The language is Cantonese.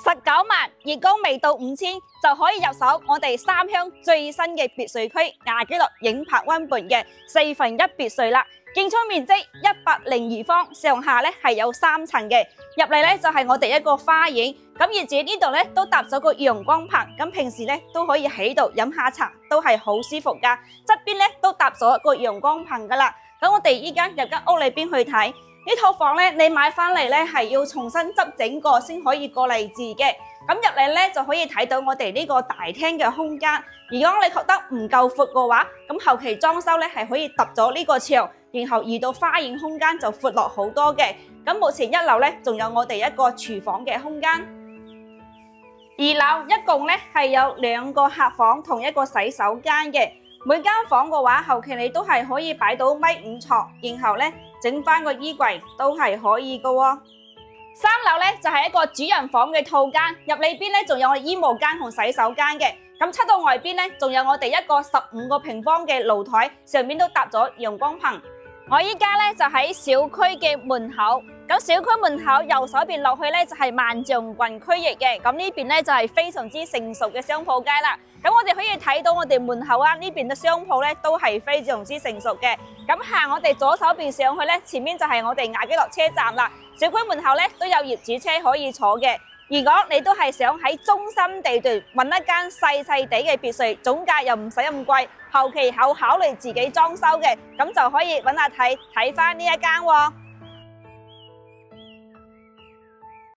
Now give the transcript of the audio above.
19萬，月供未到5000就可以入手我哋三鄉最新嘅別墅區亞居樂影柏溫畔嘅1/4別墅啦。建築面積102方，上下咧係有3層嘅。入嚟咧就係我哋一個花園，咁而且呢度咧都搭咗個陽光棚，咁平時咧都可以喺度飲下茶，都係好舒服噶。側邊咧都搭咗個陽光棚噶啦。咁我哋依家入間屋裏邊去睇。呢套房咧，你買翻嚟咧係要重新執整過先可以過嚟住嘅。咁入嚟咧就可以睇到我哋呢個大廳嘅空間。如果你覺得唔夠闊嘅話，咁後期裝修咧係可以揼咗呢個牆，然後移到花園空間就闊落好多嘅。咁目前一樓咧仲有我哋一個廚房嘅空間。二樓一共咧係有2個客房同一個洗手間嘅。每間房嘅話，後期你都係可以擺到1.5米床，然後咧整翻個衣櫃都係可以嘅喎。3樓咧就係一個主人房嘅套間，入裏邊咧仲有我衣帽間同洗手間嘅。咁出到外邊咧，仲有我哋一個15個平方嘅露台，上面都搭咗陽光棚。我依家咧就喺小區嘅門口，咁小區門口右手邊落去咧就係萬象郡區域嘅，咁呢邊咧就係非常之成熟嘅商鋪街啦。咁我哋可以睇到我哋門口啊呢邊嘅商鋪咧都係非常之成熟嘅。咁行我哋左手邊上去咧，前面就係我哋亞居樂車站啦。小區門口咧都有業主車可以坐嘅。如果你都係想喺中心地段揾一間細細地嘅別墅，總價又唔使咁貴，後期考慮自己裝修嘅，咁就可以揾下睇翻呢一間喎。